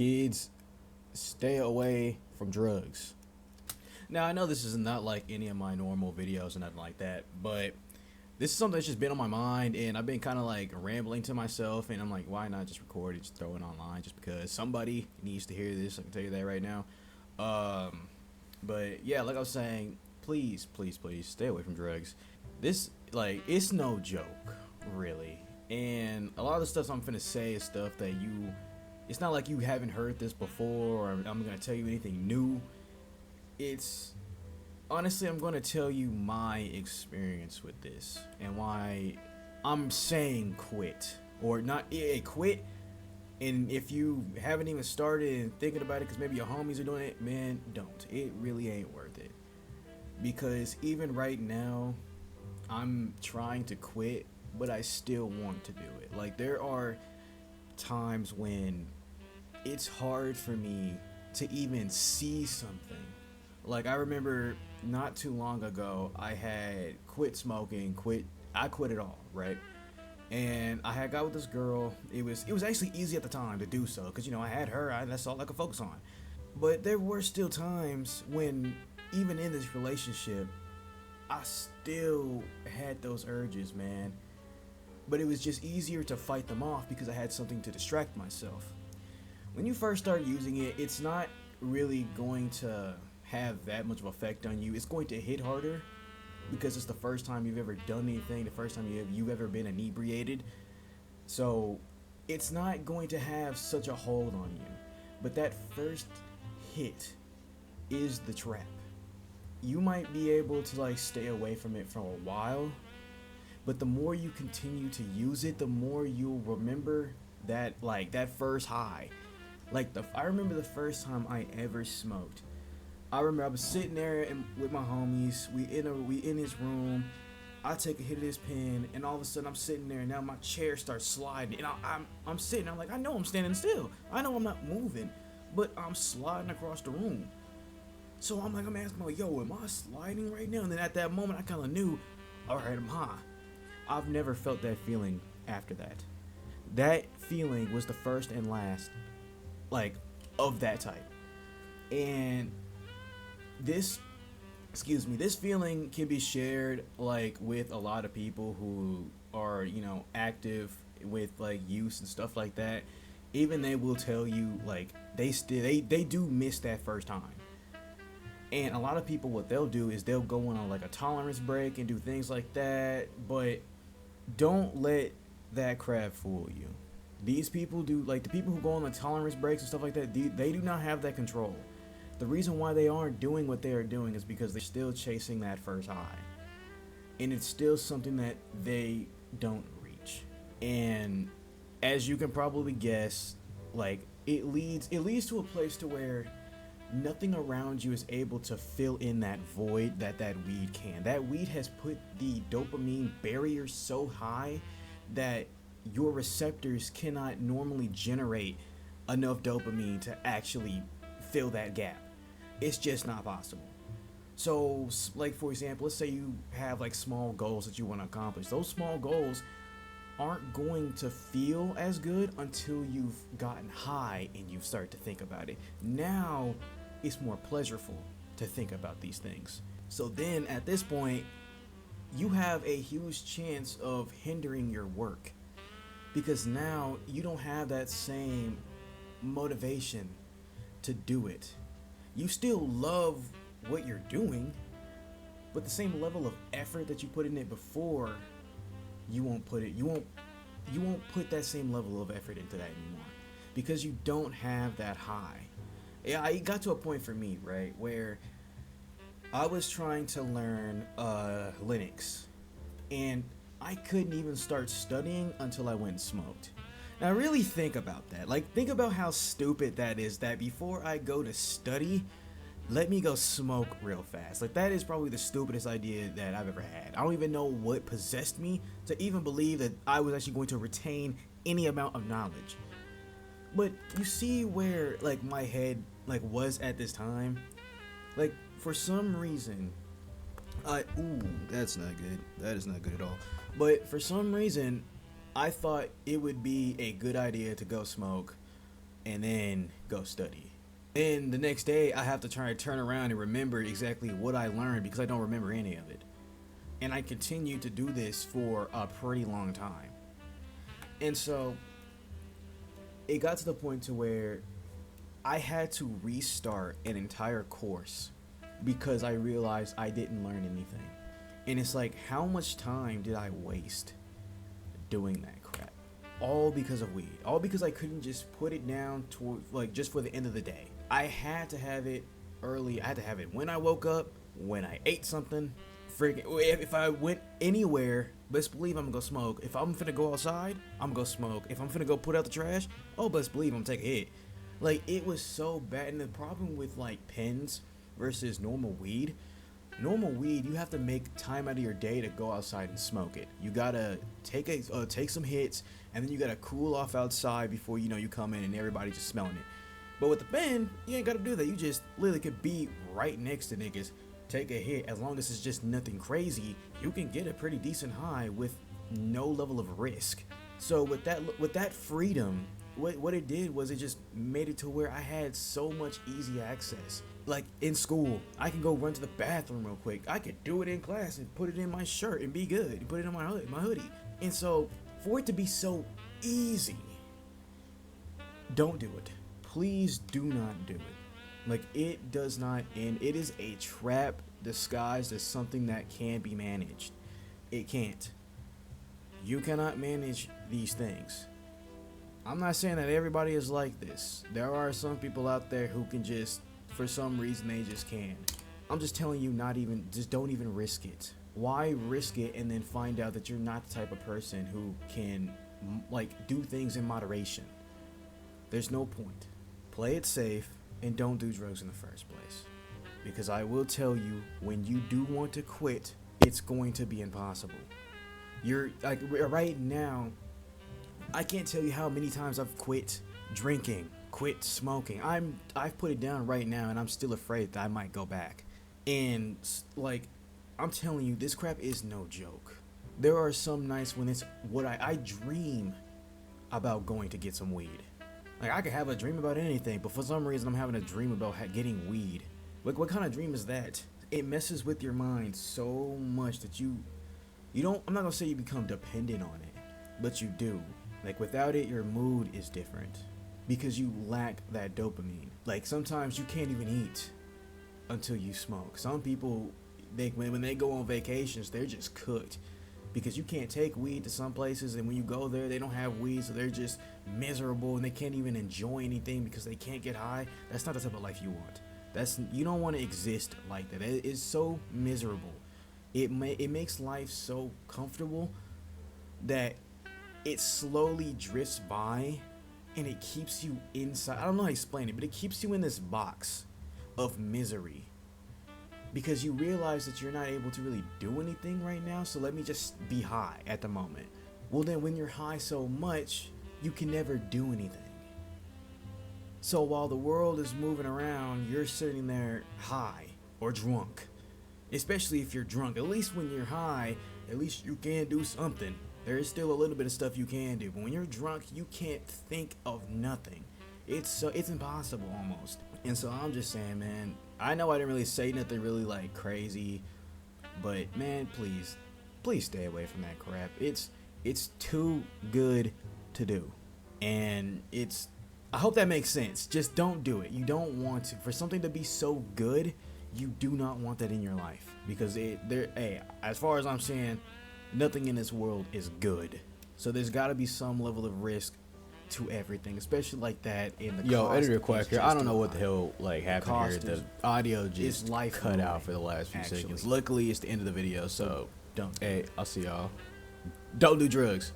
Kids, stay away from drugs. Now, I know this is not like any of my normal videos or nothing like that, but this is something that's just been on my mind, and I've been kind of like rambling to myself, and I'm like, why not just record it, just throw it online, just because somebody needs to hear this. I can tell you that right now. But yeah, like I was saying, please, please, please stay away from drugs. This, like, it's no joke, really. And a lot of the stuff I'm finna say is stuff that it's not like you haven't heard this before, or I'm gonna tell you anything new. It's honestly, I'm gonna tell you my experience with this and why I'm saying quit or not. Quit. And if you haven't even started and thinking about it, because maybe your homies are doing it, man, don't. It really ain't worth it. Because even right now, I'm trying to quit, but I still want to do it. Like, there are times when it's hard for me to even see something. Like, I remember not too long ago, I had quit smoking, I quit it all, right? And I had got with this girl. It was actually easy at the time to do so, because, I had her, that's all I could focus on. But there were still times when, even in this relationship, I still had those urges, man. But it was just easier to fight them off because I had something to distract myself. When you first start using it, it's not really going to have that much of effect on you. It's going to hit harder because it's the first time you've ever done anything, the first time you've ever been inebriated. So it's not going to have such a hold on you. But that first hit is the trap. You might be able to like stay away from it for a while, but the more you continue to use it, the more you'll remember that first high. I remember the first time I ever smoked. I remember I was sitting there with my homies. We in his room. I take a hit of this pen, and all of a sudden I'm sitting there, and now my chair starts sliding, and I'm sitting. I'm like, I know I'm standing still. I know I'm not moving, but I'm sliding across the room. So I'm asking, like, yo, am I sliding right now? And then at that moment, I kind of knew, all right, I'm high. I've never felt that feeling after that. That feeling was the first and last, of that type. And this feeling can be shared, with a lot of people who are, active with, use and stuff like that. Even they will tell you, they do miss that first time. And a lot of people, what they'll do is they'll go on a tolerance break and do things like that, but don't let that crap fool you. These people do, the people who go on the tolerance breaks and stuff like that, they do not have that control. The reason why they aren't doing what they are doing is because they're still chasing that first high. And it's still something that they don't reach. And as you can probably guess, it leads to a place to where nothing around you is able to fill in that void that weed can. That weed has put the dopamine barrier so high that your receptors cannot normally generate enough dopamine to actually fill that gap. It's just not possible. So, for example, let's say you have small goals that you want to accomplish. Those small goals aren't going to feel as good until you've gotten high and you start to think about it. Now it's more pleasurable to think about these things. So then at this point, you have a huge chance of hindering your work, because now you don't have that same motivation to do it. You still love what you're doing, but the same level of effort that you put in it before, you won't put that same level of effort into that anymore, because you don't have that high. Yeah, it got to a point for me, right, where I was trying to learn Linux, and I couldn't even start studying until I went and smoked. Now, really think about that. Think about how stupid that is, that before I go to study, let me go smoke real fast. That is probably the stupidest idea that I've ever had. I don't even know what possessed me to even believe that I was actually going to retain any amount of knowledge. But you see where my head was at this time. For some reason, that's not good. That is not good at all. But for some reason, I thought it would be a good idea to go smoke and then go study. And the next day, I have to try to turn around and remember exactly what I learned because I don't remember any of it. And I continued to do this for a pretty long time. And so it got to the point to where I had to restart an entire course because I realized I didn't learn anything. And it's like, how much time did I waste doing that crap? All because of weed. All because I couldn't just put it down toward, like, just for the end of the day. I had to have it early. I had to have it when I woke up, when I ate something. Freaking, if I went anywhere, best believe I'm gonna go smoke. If I'm finna go outside, I'm gonna go smoke. If I'm finna go put out the trash, oh, best believe I'm gonna take a hit. Like, it was so bad. And the problem with, like, pens versus normal weed, you have to make time out of your day to go outside and smoke it. You gotta take some hits, and then you gotta cool off outside before you come in and everybody just smelling it. But with the pen, you ain't gotta do that. You just literally could be right next to niggas, take a hit. As long as it's just nothing crazy, you can get a pretty decent high with no level of risk. So with that freedom, what it did was it just made it to where I had so much easy access. Like in school, I can go run to the bathroom real quick. I could do it in class and put it in my shirt and be good. And put it on my hoodie. And so for it to be so easy, don't do it. Please do not do it. Like, it does not end. It is a trap disguised as something that can be managed. It can't. You cannot manage these things. I'm not saying that everybody is like this. There are some people out there who can just, for some reason, they just can. I'm just telling you, just don't even risk it. Why risk it and then find out that you're not the type of person who can, like, do things in moderation? There's no point. Play it safe and don't do drugs in the first place. Because I will tell you, when you do want to quit, it's going to be impossible. You're, like, right now, I can't tell you how many times I've quit drinking, quit smoking. I've put it down right now, and I'm still afraid that I might go back. And, like, I'm telling you, this crap is no joke. There are some nights when it's what I dream about going to get some weed. Like, I could have a dream about anything, but for some reason I'm having a dream about getting weed. Like, what kind of dream is that? It messes with your mind so much that you don't, I'm not gonna say you become dependent on it, but you do. Like, without it, your mood is different because you lack that dopamine. Like, sometimes you can't even eat until you smoke. Some people, when they go on vacations, they're just cooked because you can't take weed to some places, and when you go there, they don't have weed, so they're just miserable and they can't even enjoy anything because they can't get high. That's not the type of life you want. You don't want to exist like that. It is so miserable. It makes life so comfortable that it slowly drifts by, and it keeps you inside. I don't know how to explain it, but it keeps you in this box of misery because you realize that you're not able to really do anything right now, so let me just be high at the moment. Well, then when you're high so much, you can never do anything. So while the world is moving around, you're sitting there high or drunk. Especially if you're drunk. At least when you're high, at least you can do something. There is still a little bit of stuff you can do. But when you're drunk, you can't think of nothing. It's impossible almost. And so I'm just saying, man, I know I didn't really say nothing really like crazy, but man, please stay away from that crap. It's too good to do. And I hope that makes sense. Just don't do it. You don't want to. For something to be so good, you do not want that in your life. Because as far as I'm saying, nothing in this world is good. So there's got to be some level of risk to everything, especially like that in the Yo, editor Quack here. I don't know what the hell happened here. The audio just life cut out for the last few seconds. Luckily, it's the end of the video, so don't. Hey, I'll see y'all. Don't do drugs.